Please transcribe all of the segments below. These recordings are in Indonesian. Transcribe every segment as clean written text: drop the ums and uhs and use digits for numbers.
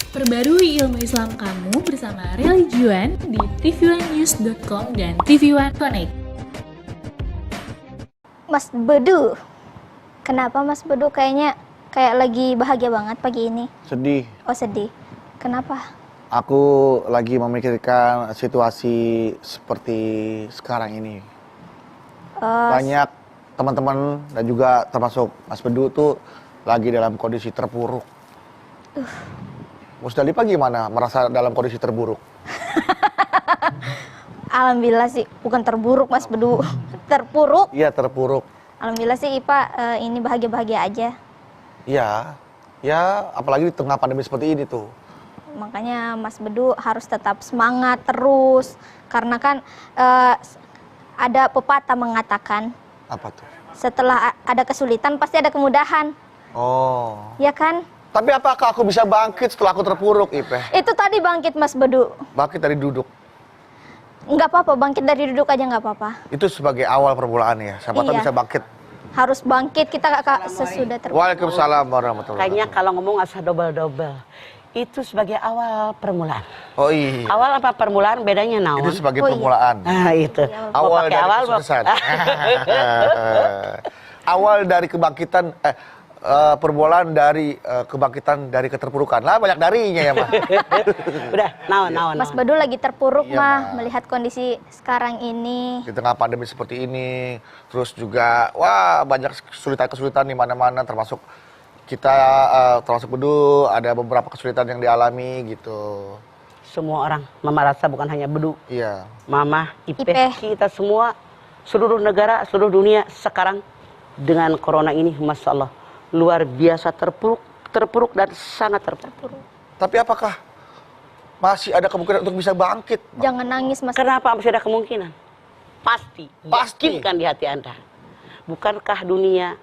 Perbarui ilmu Islam kamu bersama Religion di tv1news.com dan TV1 Connect. Mas Bedu, kenapa Mas Bedu kayak lagi bahagia banget pagi ini? Sedih. Oh sedih, kenapa? Aku lagi memikirkan situasi seperti sekarang ini. Banyak teman-teman dan juga termasuk Mas Bedu tuh lagi dalam kondisi terpuruk. Musdalifah gimana? Merasa dalam kondisi terburuk? Alhamdulillah sih, bukan terburuk Mas Bedu, terpuruk. Iya, terpuruk. Alhamdulillah sih Ipa ini bahagia-bahagia aja. Iya, ya apalagi di tengah pandemi seperti ini tuh. Makanya Mas Bedu harus tetap semangat terus. Karena kan ada pepatah mengatakan, Apa tuh? setelah ada kesulitan pasti ada kemudahan. Oh. Ya kan? Tapi apakah aku bisa bangkit setelah aku terpuruk, Ipeh? Itu tadi bangkit Mas Bedu. Bangkit dari duduk. Nggak apa-apa, bangkit dari duduk aja nggak apa-apa. Itu sebagai awal permulaan ya. Siapa tahu Iya. bisa bangkit. Harus bangkit kita sesudah terpuruk. Waalaikumsalam warahmatullahi Kayaknya wabarakatuh. kalau ngomong asal double-double. Itu sebagai awal permulaan. Oh iya. Awal apa permulaan bedanya naon? Itu sebagai Oh iya. permulaan. Nah itu. Mau Awal pakai dari awal, kesuksesan. Bob. Awal dari kebangkitan, permulaan dari kebangkitan dari keterpurukan. Lah banyak darinya ya, Mah. Udah, naon. Mas Bedu lagi terpuruk Iya, mah Ma. melihat kondisi sekarang ini. Di tengah pandemi seperti ini, terus juga wah banyak kesulitan-kesulitan di mana-mana, termasuk kita termasuk Bedu ada beberapa kesulitan yang dialami gitu. Semua orang, Mama rasa bukan hanya Bedu. Iya. Mama, Ipeh, Ipeh. kita semua, seluruh negara, seluruh dunia sekarang dengan corona ini, Masya Allah, luar biasa terpuruk dan sangat terpuruk. Tapi apakah masih ada kemungkinan untuk bisa bangkit? Ma? Jangan nangis Mas. Kenapa masih ada kemungkinan? Pasti. Yakinkan di hati Anda. Bukankah dunia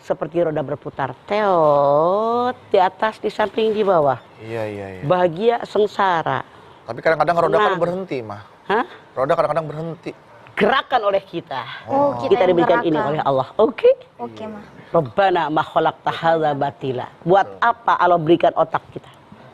seperti roda berputar, teot di atas, di samping, di bawah. Iya. Bahagia, sengsara. Tapi kadang-kadang roda kan Senang. berhenti, Mah. Hah? Roda kadang-kadang berhenti. Gerakan oleh kita. Oh, Kita yang diberikan ini gerakan. oleh Allah. Oke? Oke, Ma. Rabbana ma khalaqta hadza batila. Buat apa Allah berikan otak kita?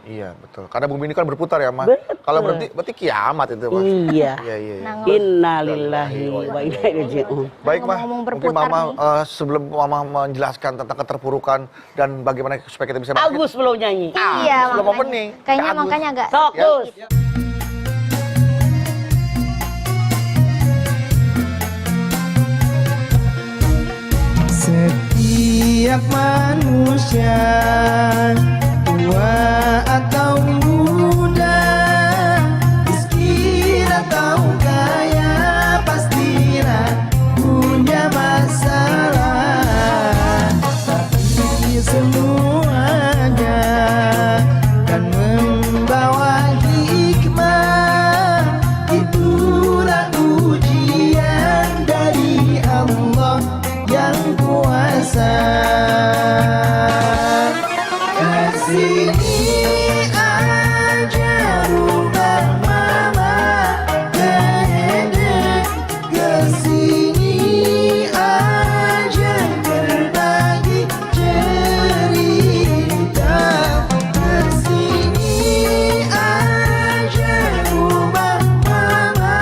Iya, betul. Karena bumi ini kan berputar ya, Mah. Betul. Kalau berarti kiamat itu, Mah. Iya. Iya. Nah, Inna lillahi wa inna ilaihi raji'un. Baik, Mah. Ngomong-ngomong Mungkin berputar Mama nih. sebelum Mama menjelaskan tentang keterpurukan dan bagaimana supaya kita bisa bangkit. Agus belum nyanyi. Iya, sebelum makanya. opening. Kayaknya Kak Agus. makanya agak Sok, Gus. Setiap manusia, tua atau muda, miskin atau kaya, pastilah punya masalah. Tapi semuanya kan membawa hikmah. Itulah ujian dari Allah yang kuasa. Kesini aja rumah mama, dede. Kesini aja berbagi cerita. Kesini aja rumah mama,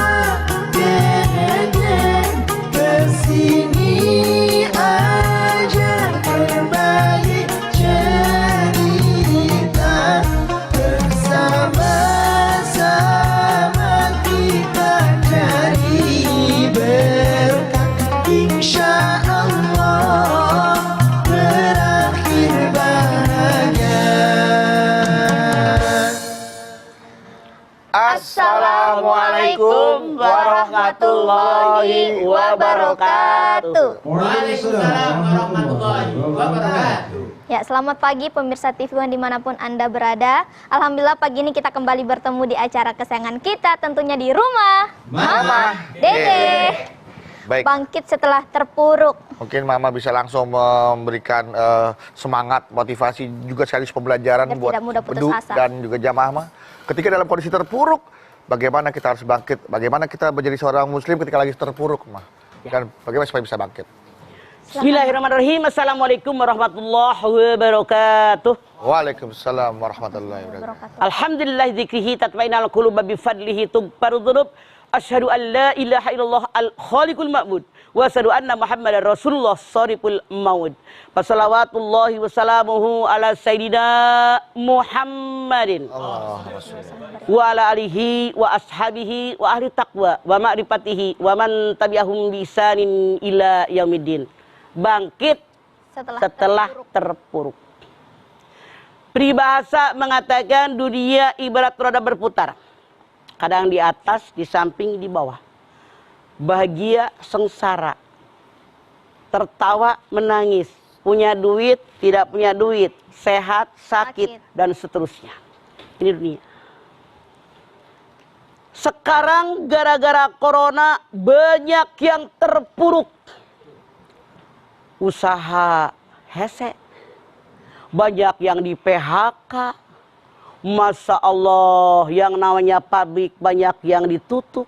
dede. Kesini aja berbagi cerita. Bersama-sama kita cari berkah, insya Allah berakhir bahagia. Assalamualaikum warahmatullahi wabarakatuh. Ya, selamat pagi pemirsa TV One dimanapun Anda berada. Alhamdulillah pagi ini kita kembali bertemu di acara kesayangan kita, tentunya di rumah Mama Dede. Baik. Bangkit setelah terpuruk. Mungkin Mama bisa langsung memberikan semangat, motivasi juga sekaligus pembelajaran Agar buat tidak mudah putus Bedu asa. dan juga jamaah Mah. Ketika dalam kondisi terpuruk, bagaimana kita harus bangkit? Bagaimana kita menjadi seorang muslim ketika lagi terpuruk, Mah? Dan bagaimana supaya bisa bangkit? Bismillahirrahmanirrahim. Assalamualaikum warahmatullahi wabarakatuh. Waalaikumsalam warahmatullahi wabarakatuh. Alhamdulillah dzikrihi tatma'innul qulub bi fadlihi tubbaru dzunub. Asyhadu an la ilaha illallah al-khaliqul ma'bud wa asyhadu anna Muhammadar Rasulullah shariqul maud. Wassalawatullahi wassalamuhu ala sayyidina Muhammadin wa ala alihi wa ashabihi wa ahli taqwa wa ma'rifatihi wa man tabi'ahum bi ihsanin ila yaumiddin. Bangkit setelah terpuruk. Peribahasa mengatakan dunia ibarat roda berputar. Kadang di atas, di samping, di bawah. Bahagia, sengsara. Tertawa, menangis. Punya duit, tidak punya duit. Sehat, sakit, dan seterusnya. Ini dunia. Sekarang gara-gara corona banyak yang terpuruk. Usaha hese. Banyak yang di PHK. Masya Allah, yang namanya pabrik banyak yang ditutup.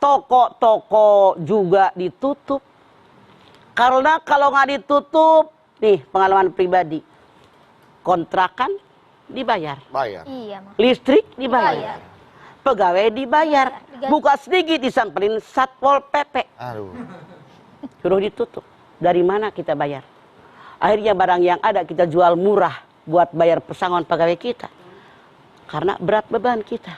Toko-toko juga ditutup. Karena kalau nggak ditutup, nih pengalaman pribadi. Kontrakan dibayar. Bayar. Iya, Mak. Listrik dibayar. Pegawai dibayar. Buka sedikit disamperin Satpol PP. Aduh. Suruh ditutup. Dari mana kita bayar? Akhirnya barang yang ada kita jual murah buat bayar pesangon pegawai kita. Karena berat beban kita.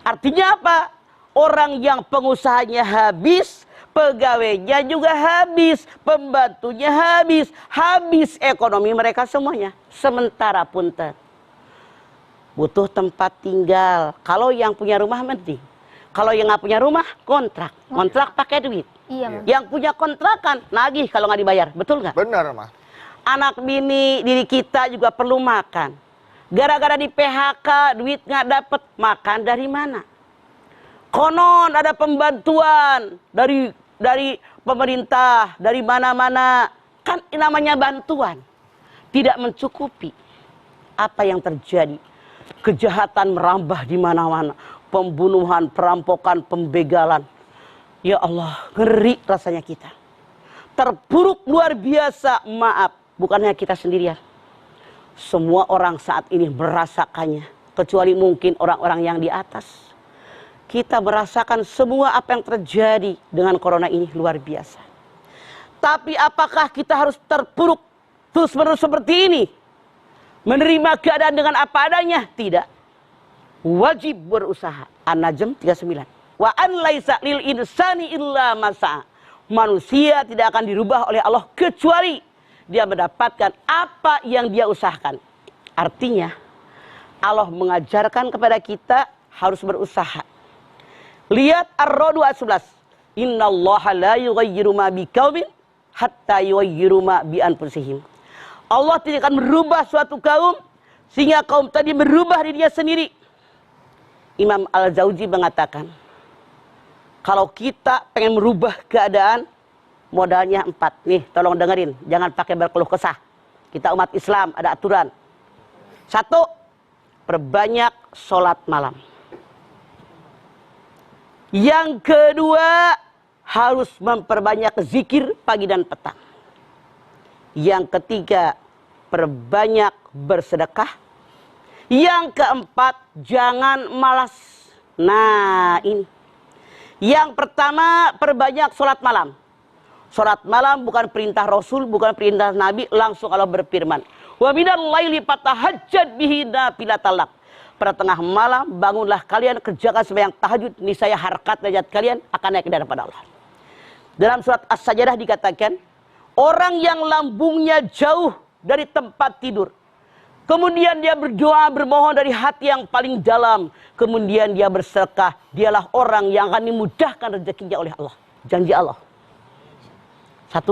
Artinya apa? Orang yang pengusahanya habis, pegawainya juga habis, pembantunya habis, habis ekonomi mereka semuanya. Sementara punten, butuh tempat tinggal. Kalau yang punya rumah mending. Kalau yang nggak punya rumah, kontrak. Kontrak pakai duit. Iya, Mak. Yang punya kontrakan, nagih kalau nggak dibayar. Betul nggak? Benar, Mah. Anak bini, diri kita juga perlu makan. Gara-gara di PHK, duit nggak dapet, makan dari mana? Konon ada pembantuan dari pemerintah, dari mana-mana. Kan namanya bantuan. Tidak mencukupi. Apa yang terjadi? Kejahatan merambah di mana-mana. Pembunuhan, perampokan, pembegalan. Ya Allah, ngeri rasanya kita. Terpuruk luar biasa, maaf. Bukannya kita sendirian. Semua orang saat ini merasakannya. Kecuali mungkin orang-orang yang di atas. Kita merasakan semua apa yang terjadi dengan corona ini luar biasa. Tapi apakah kita harus terpuruk terus-menerus seperti ini? Menerima keadaan dengan apa adanya? Tidak. Wajib berusaha. An-Najm 39. Wa an laisa lil insani illa ma sa'a. Manusia tidak akan dirubah oleh Allah kecuali dia mendapatkan apa yang dia usahakan. Artinya Allah mengajarkan kepada kita harus berusaha. Lihat Ar-Ra'd 11. Innallaha la yughayyiru ma biqaumin hatta yughayyiru ma bi anfusihim. Allah tidak akan merubah suatu kaum sehingga kaum tadi merubah dirinya sendiri. Imam Al-Jauzi mengatakan, kalau kita pengen merubah keadaan, modalnya 4. Nih, tolong dengerin. Jangan pakai berkeluh kesah. Kita umat Islam, ada aturan. 1, perbanyak sholat malam. Yang kedua, harus memperbanyak zikir pagi dan petang. Yang ketiga, perbanyak bersedekah. Yang keempat, jangan malas. Nah, ini. Yang pertama, perbanyak sholat malam. Sholat malam bukan perintah Rasul, bukan perintah Nabi, langsung Allah berfirman. Wa minal laili fatahajjad bihi nafilatan lak. Pada tengah malam bangunlah kalian, kerjakan sembahyang tahajud, niscaya harkat derajat kalian akan naik ke hadapan Allah. Dalam surat As-Sajdah dikatakan, orang yang lambungnya jauh dari tempat tidur, kemudian dia berdoa, bermohon dari hati yang paling dalam, kemudian dia bersedekah, dialah orang yang akan dimudahkan rezekinya oleh Allah. Janji Allah. 1.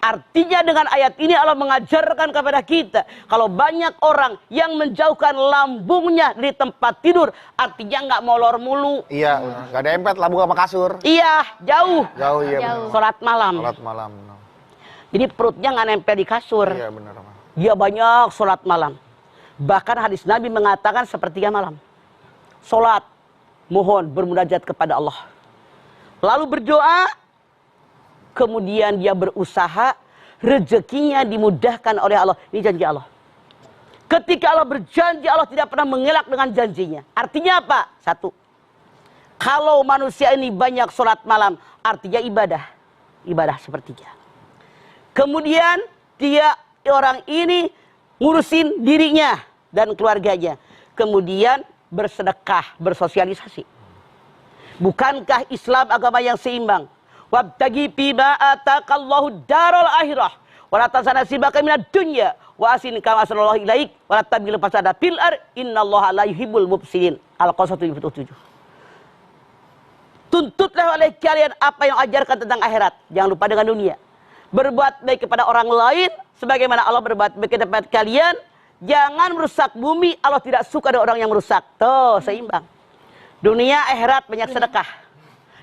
Artinya dengan ayat ini Allah mengajarkan kepada kita, kalau banyak orang yang menjauhkan lambungnya dari tempat tidur, artinya nggak molor mulu. Iya, nggak dempet lambung sama kasur. Iya, jauh. Jauh, iya Jauh. benar. Sholat malam. Sholat malam. Benar. Jadi perutnya nggak nempel di kasur. Iya benar, Mah. Dia banyak sholat malam. Bahkan hadis Nabi mengatakan sepertiga malam. Sholat, mohon bermunajat kepada Allah. Lalu berdoa, kemudian dia berusaha, rezekinya dimudahkan oleh Allah. Ini janji Allah. Ketika Allah berjanji, Allah tidak pernah mengelak dengan janjinya. Artinya apa? Satu, kalau manusia ini banyak sholat malam, artinya ibadah. Ibadah sepertiga. Kemudian dia, orang ini ngurusin dirinya dan keluarganya. Kemudian bersedekah, bersosialisasi. Bukankah Islam agama yang seimbang? Wabtagi fima ataqallahu daral akhirah wala tansa nasibaka minad dunya wa asin kama asallallahu ilaik wala tabil fasada fil ar innallaha la yuhibbul mufsidin. Al-Qasas 77. Tuntutlah oleh kalian apa yang ajarkan tentang akhirat, jangan lupa dengan dunia. Berbuat baik kepada orang lain sebagaimana Allah berbuat baik kepada kalian. Jangan merusak bumi, Allah tidak suka ada orang yang merusak. Tuh, seimbang. Dunia akhirat banyak sedekah.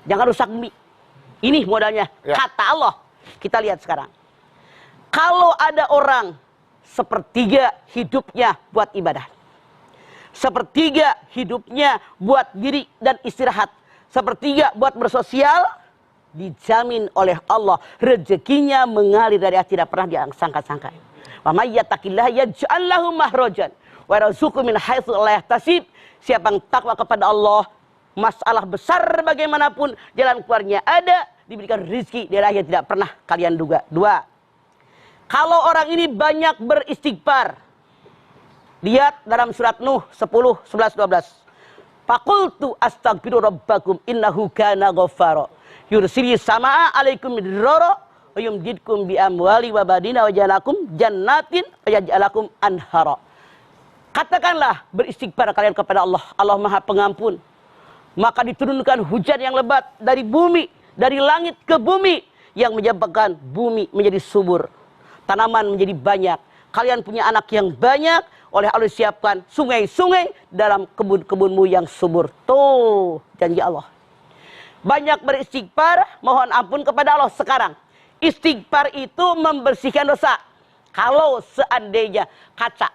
Jangan rusak bumi. Ini modalnya, kata Allah. Kita lihat sekarang. Kalau ada orang sepertiga hidupnya buat ibadah, sepertiga hidupnya buat diri dan istirahat, sepertiga buat bersosial, dijamin oleh Allah rezekinya mengalir dari yang tidak pernah disangka-sangka. Wa may yattaqillaha yaj'al lahu mahrajan wa yarzuqhu min haitsu la yahtasib. Siapa yang takwa kepada Allah, masalah besar bagaimanapun jalan keluarnya ada, diberikan rezeki dari yang tidak pernah kalian duga. Dua, kalau orang ini banyak beristighfar. Lihat dalam surat Nuh 10, 11, 12. Faqultu astaghfiru rabbakum innahu kana ghaffara. Yursilis samaa alaikum midrara wa yumdidkum bi amwali wa badina wa ja'alakum jannatin wa yaj'alakum anhara. Katakanlah beristighfar kalian kepada Allah. Allah Maha Pengampun. Maka diturunkan hujan yang lebat dari bumi, dari langit ke bumi, yang menyebabkan bumi menjadi subur, tanaman menjadi banyak. Kalian punya anak yang banyak, oleh Allah siapkan sungai-sungai dalam kebun-kebunmu yang subur. Tuh janji Allah. Banyak beristighfar, mohon ampun kepada Allah. Sekarang istighfar itu membersihkan dosa. Kalau seandainya kaca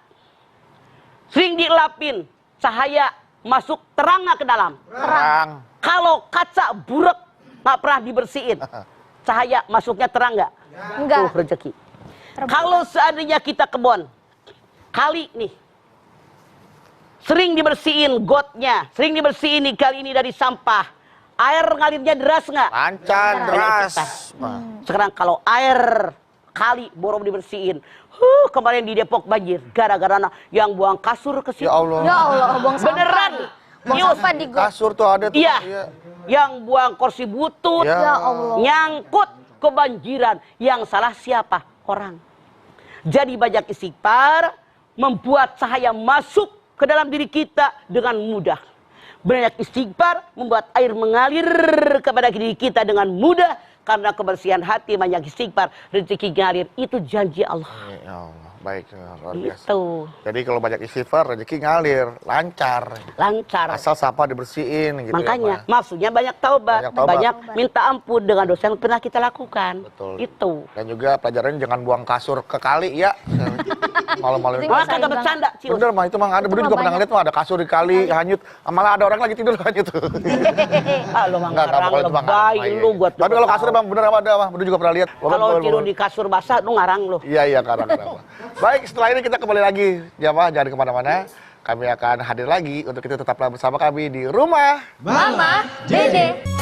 sering dilapin, cahaya masuk, terang nggak ke dalam? Terang. Kalau kaca buruk nggak pernah dibersihin, cahaya masuknya terang nggak? Enggak. Tuh rezeki. Kalau seandainya kita kebon, kali nih, sering dibersihin gotnya, sering dibersihin nih kali ini dari sampah, air ngalirnya deras nggak? Lancar, deras. Sekarang kalau air kali borong dibersihin, kemarin di Depok banjir gara-gara yang buang kasur ke situ. Ya Allah. Ya Allah, buang sampah. Beneran. Buang Yus, sampah di got. Kasur tuh ada tuh. iya. Yang buang kursi butut, Ya. Ya Allah. nyangkut kebanjiran. Yang salah siapa? Orang. Jadi banyak istighfar membuat cahaya masuk ke dalam diri kita dengan mudah. Banyak istighfar membuat air mengalir kepada diri kita dengan mudah. Karena kebersihan hati, banyak istighfar, rezeki ngalir. Itu janji Allah. Ya Allah, baik, luar biasa. Itu Jadi kalau banyak istighfar, rezeki ngalir, lancar. lancar. Asal sampah dibersihin gitu. Makanya, ya, Ma. maksudnya banyak taubat, Banyak taubat. banyak minta ampun dengan dosa yang pernah kita lakukan. Betul. Itu. Dan juga pelajarannya jangan buang kasur ke kali ya. Malam-malam itu. Malah kagak bercanda, Cius. Bener mah itu mah ada. Bener juga pernah ngeliat mah ada kasur di kali hanyut. Malah ada orang lagi tidur hanyut. Ah, lu mah Enggak, ngarang, kalau itu mah lebay ngarang. lu buat. Tapi kalau kasur emang bener ada mah. Bener juga pernah lihat. Kalau tidur di kasur basah, lu ngarang lu. Iya karang. Baik, setelah ini kita kembali lagi. Jamaah jangan kemana-mana. Kami akan hadir lagi untuk itu tetaplah bersama kami di rumah. Mama, Dede.